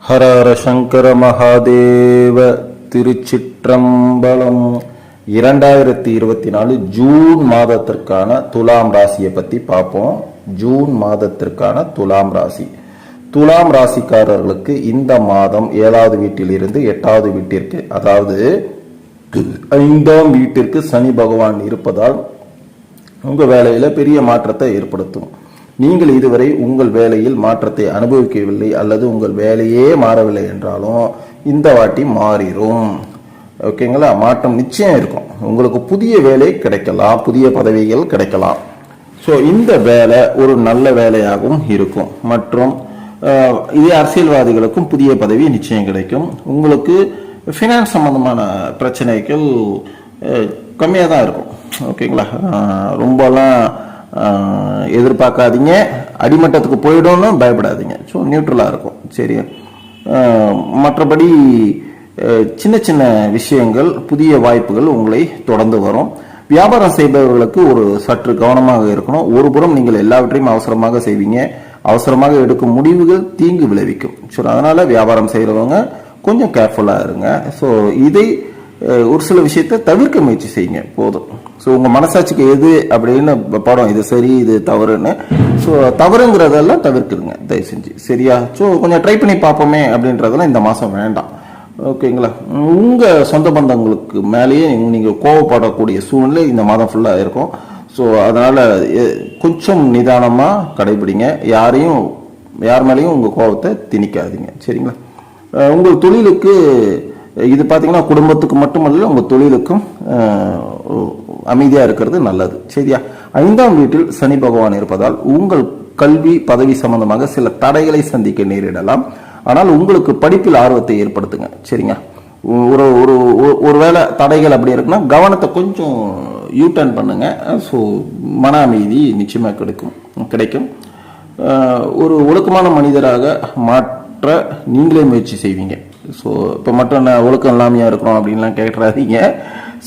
ஹர ஹர சங்கர மகாதேவ. திருச்சிற்றம்பலம். 2024 June மாதத்திற்கான துலாம் ராசியை பத்தி பார்ப்போம். ஜூன் மாதத்திற்கான துலாம் ராசி. துலாம் ராசிக்காரர்களுக்கு இந்த மாதம் 7வது வீட்டில் இருந்து 8வது வீட்டிற்கு, அதாவது 5ஆம் வீட்டிற்கு சனி பகவான் இருப்பதால் உங்க வேலையில பெரிய மாற்றத்தை ஏற்படுத்தும். நீங்கள் இதுவரை உங்கள் வேலையில் மாற்றத்தை அனுபவிக்கவில்லை அல்லது உங்கள் வேலையே மாறவில்லை என்றாலும் இந்த வாட்டி மாறிடும். ஓகேங்களா? மாற்றம் நிச்சயம் இருக்கும். உங்களுக்கு புதிய வேலை கிடைக்கலாம், புதிய பதவிகள் கிடைக்கலாம். ஸோ இந்த வேலை ஒரு நல்ல வேலையாகவும் இருக்கும். மற்றும் இதே அரசியல்வாதிகளுக்கும் புதிய பதவி நிச்சயம் கிடைக்கும். உங்களுக்கு ஃபினான்ஸ் சம்பந்தமான பிரச்சனைகள் கம்மியாக தான் இருக்கும். ஓகேங்களா? ரொம்பலாம் எதிர்பார்க்காதீங்க. அடிமட்டத்துக்கு போயிடும்னு பயப்படாதீங்க. ஸோ நியூட்ரலாக இருக்கும். சரியா? மற்றபடி சின்ன சின்ன விஷயங்கள், புதிய வாய்ப்புகள் உங்களை தொடர்ந்து வரும். வியாபாரம் செய்பவர்களுக்கு ஒரு சற்று கவனமாக இருக்கணும். ஒரு புறம் நீங்கள் எல்லாவற்றையும் அவசரமாக செய்வீங்க. அவசரமாக எடுக்கும் முடிவுகள் தீங்கு விளைவிக்கும். ஸோ அதனால வியாபாரம் செய்கிறவங்க கொஞ்சம் கேர்ஃபுல்லாக இருங்க. ஸோ இதை ஒரு சில விஷயத்தை தவிர்க்க முயற்சி செய்யுங்க போதும். ஸோ உங்கள் மனசாட்சிக்கு எது அப்படின்னு படம், இது சரி இது தவறுன்னு, ஸோ தவறுங்கிறதெல்லாம் தவிர்க்குதுங்க தயவு செஞ்சு. சரியா? ஸோ கொஞ்சம் ட்ரை பண்ணி பார்ப்போமே அப்படின்றதெல்லாம் இந்த மாதம் வேண்டாம். ஓகேங்களா? உங்கள் சொந்த பந்தங்களுக்கு மேலேயே நீங்கள் கோவப்படக்கூடிய சூழ்நிலை இந்த மாதம் ஃபுல்லாக இருக்கும். ஸோ அதனால் கொஞ்சம் நிதானமாக கடைபிடிங்க. யார் மேலேயும் உங்கள் கோபத்தை திணிக்காதீங்க. சரிங்களா? உங்கள் தொழிலுக்கு இது பார்த்தீங்கன்னா குடும்பத்துக்கு மட்டுமல்ல, உங்கள் தொழிலுக்கும் அமைதியாக இருக்கிறது நல்லது. சரியா? 5ஆம் வீட்டில் சனி பகவான் இருப்பதால் உங்கள் கல்வி பதவி சம்பந்தமாக சில தடைகளை சந்திக்க நேரிடலாம். ஆனால் உங்களுக்கு படிப்பில் ஆர்வத்தை ஏற்படுத்துங்க. சரிங்க? ஒருவேளை தடைகள் அப்படி இருக்குன்னா கவனத்தை கொஞ்சம் யூட்டர்ன் பண்ணுங்க. ஸோ மன அமைதி நிச்சயமாக கிடைக்கும். ஒரு ஒழுக்கமான மனிதராக மாற்ற நீங்களே முயற்சி செய்வீங்க. ஸோ இப்போ மட்டும் நான் ஒழுக்கம் இல்லாமையாக இருக்கிறோம் அப்படின்லாம் கேட்டுறாதீங்க.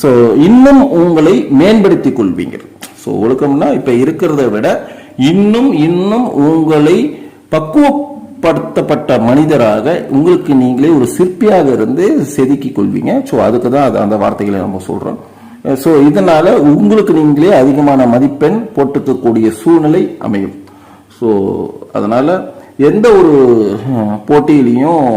ஸோ இன்னும் உங்களை மேம்படுத்திக் கொள்வீங்க. ஸோ ஒழுக்கம்னா இப்போ இருக்கிறத விட இன்னும் உங்களை பக்குவப்படுத்தப்பட்ட மனிதராக உங்களுக்கு நீங்களே ஒரு சிற்பியாக இருந்து செதுக்கிக் கொள்வீங்க. ஸோ அதுக்கு தான் அந்த வார்த்தைகளை நம்ம சொல்கிறோம். ஸோ இதனால உங்களுக்கு நீங்களே அதிகமான மதிப்பெண் போட்டுக்கக்கூடிய சூழ்நிலை அமையும். ஸோ அதனால எந்த ஒரு போட்டியிலையும்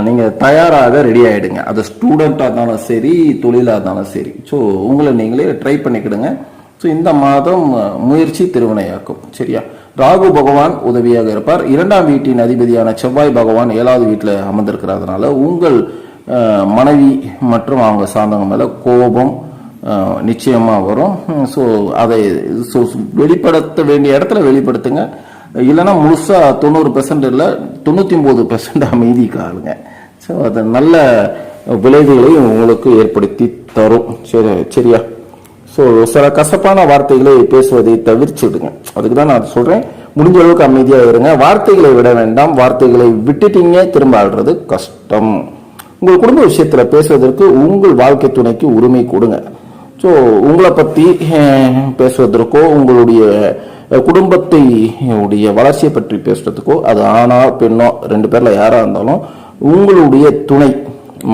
நீங்கள் தயாராக ரெடி ஆகிடுங்க. அது ஸ்டூடெண்ட்டாக இருந்தாலும் சரி, தொழிலாக இருந்தாலும் சரி. ஸோ உங்களை நீங்களே ட்ரை பண்ணிக்கிடுங்க. ஸோ இந்த மாதம் முயற்சி திருவினையாக்கும். சரியா? ராகு பகவான் உதவியாக இருப்பார். 2ஆம் வீட்டின் அதிபதியான செவ்வாய் பகவான் 7வது வீட்டில் அமர்ந்திருக்கிறதுனால உங்கள் மனைவி மற்றும் அவங்க சார்ந்தவங்க மேலே கோபம் நிச்சயமாக வரும். ஸோ அதை வெளிப்படுத்த வேண்டிய இடத்துல வெளிப்படுத்துங்க. இல்லைன்னா முழுசா 90% இல்லை 99% அமைதி காலுங்க. ஸோ அது நல்ல விளைவுகளை உங்களுக்கு ஏற்படுத்தி தரும். சரியா? ஸோ சில கசப்பான வார்த்தைகளை பேசுவதை தவிர்த்துடுங்க. அதுக்கு தான் நான் சொல்றேன், முடிஞ்ச அளவுக்கு அமைதியாக இருங்க. வார்த்தைகளை விட வேண்டாம். வார்த்தைகளை விட்டுட்டீங்க திரும்ப ஆடுறது கஷ்டம். உங்கள் குடும்ப விஷயத்துல பேசுவதற்கு உங்கள் வாழ்க்கை துணைக்கு உரிமை கொடுங்க. ஸோ உங்களை பற்றி பேசுவதற்கோ உங்களுடைய குடும்பத்தை வளர்ச்சியை பற்றி பேசுறதுக்கோ, அது ஆணா பெண்ணோ 2 பேர்ல யாரா இருந்தாலும் உங்களுடைய துணை,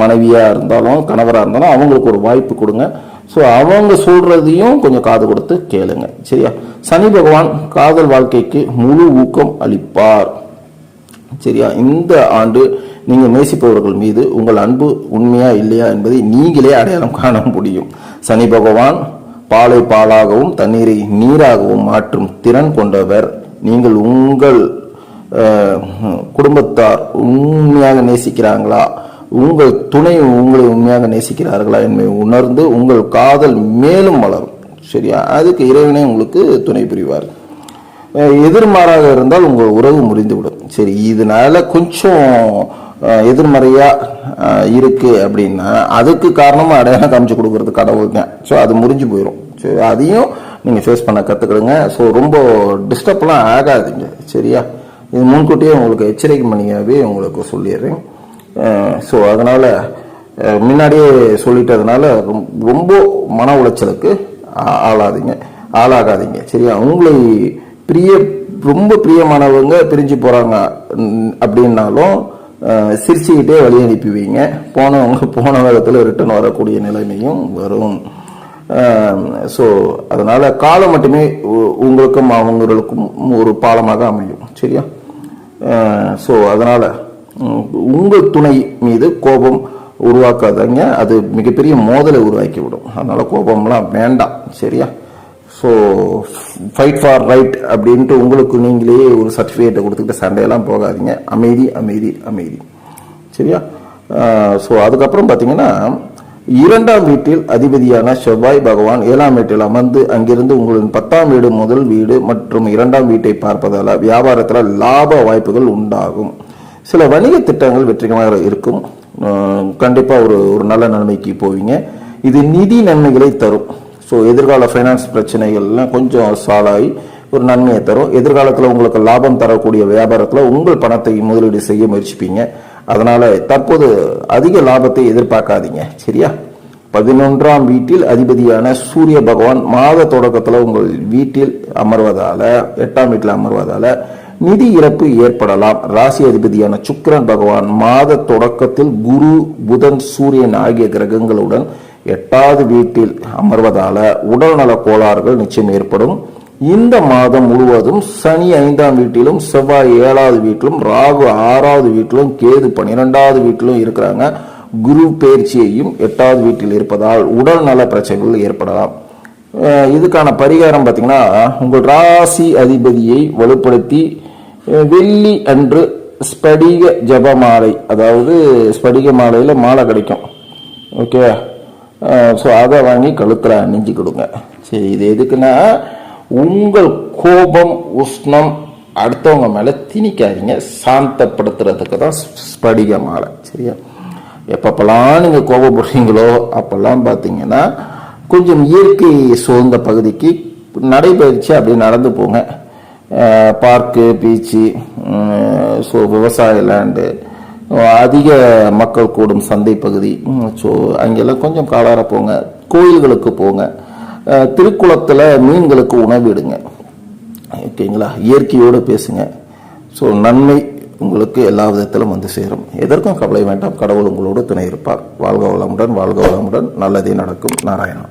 மனைவியா இருந்தாலும் கணவராக இருந்தாலும் அவங்களுக்கு ஒரு வாய்ப்பு கொடுங்க. ஸோ அவங்க சொல்றதையும் கொஞ்சம் காது கொடுத்து கேளுங்க. சரியா? சனி பகவான் காதல் வாழ்க்கைக்கு முழு ஊக்கம் அளிப்பார். சரியா? இந்த ஆண்டு நீங்க நேசிப்பவர்கள் மீது உங்கள் அன்பு உண்மையா இல்லையா என்பதை நீங்களே அடையாளம் காண முடியும். சனி பகவான் பாலை பாலாகவும் தண்ணீரை நீராகவும் மாற்றும் திறன் கொண்டவர். நீங்கள் உங்கள் குடும்பத்தார் உண்மையாக நேசிக்கிறாங்களா, உங்கள் துணை உங்களை உண்மையாக நேசிக்கிறார்களா என்பதை உணர்ந்து உங்கள் காதல் மேலும் வளரும். சரியா? அதுக்கு இறைவனே உங்களுக்கு துணை புரிவார். எதிர்மாறாக இருந்தால் உங்கள் உறவு முறிந்துவிடும். சரி, இதனால கொஞ்சம் எதிர்மறையா இருக்கு அப்படின்னா அதுக்கு காரணமா அடையாளம் காமிச்சு கொடுக்கறது கடவுளுங்க. ஸோ அது முறிஞ்சு போயிடும். ஸோ அதையும் நீங்க ஃபேஸ் பண்ண கத்துக்கிடுங்க. ஸோ ரொம்ப டிஸ்டர்ப்லாம் ஆகாதீங்க. சரியா? இது முன்கூட்டியே உங்களுக்கு எச்சரிக்கை பண்ணியாவே உங்களுக்கு சொல்லிடுறேன். ஸோ அதனால முன்னாடியே சொல்லிட்டதுனால ரொம்ப மன உளைச்சலுக்கு ஆளாகாதீங்க. சரியா? உங்களை ரொம்ப பிரியமானவங்க பிரிஞ்சு போறாங்க அப்படின்னாலும் சிரிச்சுக்கிட்டே வழி அனுப்பிவிங்க. போனவங்க போன வேகத்தில் ரிட்டர்ன் வரக்கூடிய நிலைமையும் வரும். ஸோ அதனால காலம் மட்டுமே உங்களுக்கும் அவங்களுக்கும் ஒரு பாலமாக அமையும். சரியா? ஸோ அதனால உங்கள் துணை மீது கோபம் உருவாக்காதங்க, அது மிகப்பெரிய மோதலை உருவாக்கி விடும். அதனால கோபம்லாம் வேண்டாம். சரியா? ஸோ ஃபைட் ஃபார் ரைட் அப்படின்ட்டு உங்களுக்கு நீங்களே ஒரு சர்டிஃபிகேட்டை கொடுத்துக்கிட்டு சண்டையெல்லாம் போகாதீங்க. அமைதி அமைதி அமைதி. சரியா? ஸோ அதுக்கப்புறம் பார்த்தீங்கன்னா, 2ஆம் வீட்டில் அதிபதியான செவ்வாய் பகவான் 7ஆம் வீட்டில் அமர்ந்து அங்கிருந்து உங்களின் 10ஆம் வீடு முதல் வீடு மற்றும் 2ஆம் வீட்டை பார்ப்பதால் வியாபாரத்தில் லாப வாய்ப்புகள் உண்டாகும். சில வணிக திட்டங்கள் வெற்றிகரமாக இருக்கும். கண்டிப்பாக ஒரு நல்ல நன்மைக்கு போவீங்க. இது நிதி நன்மைகளை தரும். ஸோ எதிர்கால ஃபைனான்ஸ் பிரச்சனைகள்லாம் கொஞ்சம் சால்வ் ஆகி ஒரு நன்மையை தரும். எதிர்காலத்தில் உங்களுக்கு லாபம் தரக்கூடிய வியாபாரத்தில் உங்கள் பணத்தை முதலீடு செய்ய முயற்சிப்பீங்க. அதனால தற்போது அதிக லாபத்தை எதிர்பார்க்காதீங்க. சரியா? 11ஆம் வீட்டில் அதிபதியான சூரிய பகவான் மாத தொடக்கத்தில் உங்கள் வீட்டில் அமர்வதால 8ஆம் வீட்டில் அமர்வதால நிதி இழப்பு ஏற்படலாம். ராசி அதிபதியான சுக்கிரன் பகவான் மாத தொடக்கத்தில் குரு புதன் சூரியன் ஆகிய கிரகங்களுடன் 8வது வீட்டில் அமர்வதால உடல் நல கோளாறுகள் நிச்சயம் ஏற்படும். இந்த மாதம் முழுவதும் சனி 5ஆம் வீட்டிலும் செவ்வாய் 7வது வீட்டிலும் ராகு 6வது வீட்டிலும் கேது 12வது வீட்டிலும் இருக்கிறாங்க. குரு பயிற்சியையும் 8வது வீட்டில் இருப்பதால் உடல் நல பிரச்சனைகள் ஏற்படலாம். இதுக்கான பரிகாரம் பார்த்தீங்கன்னா, உங்கள் ராசி அதிபதியை வலுப்படுத்தி வெள்ளி அன்று ஸ்படிக ஜப மாலை, அதாவது ஸ்படிக மாலையில் மாலை கிடைக்கும். ஓகே, ஸோ அதை வாங்கி கழுத்தில் அணிஞ்சு கொடுங்க. சரி, இது எதுக்குன்னா, உங்கள் கோபம் உஷ்ணம் அடுத்தவங்க மேலே திணிக்காதீங்க, சாந்தப்படுத்துறதுக்கு தான் ஸ்படிக மாலை. சரியா? எப்பப்பெல்லாம் நீங்கள் கோபப்படுறீங்களோ அப்பெல்லாம் பார்த்தீங்கன்னா கொஞ்சம் இயற்கை சூழ்ந்த பகுதிக்கு நடைபயிற்சி அப்படி நடந்து போங்க. பார்க்கு, பீச்சு, ஸோ விவசாய லேண்டு, அதிக மக்கள் கூடும் சந்தை பகுதி, ஸோ அங்கெல்லாம் கொஞ்சம் காலார போங்க. கோயில்களுக்கு போங்க. திருக்குளத்தில் மீன்களுக்கு உணவிடுங்க. ஓகேங்களா? இயற்கையோடு பேசுங்க. ஸோ நன்மை உங்களுக்கு எல்லா விதத்திலும் வந்து சேரும். எதற்கும் கவலை வேண்டாம். கடவுள் உங்களோடு துணை இருப்பார். வாழ்க வளமுடன், வாழ்க வளமுடன். நல்லதே நடக்கும். நாராயணா.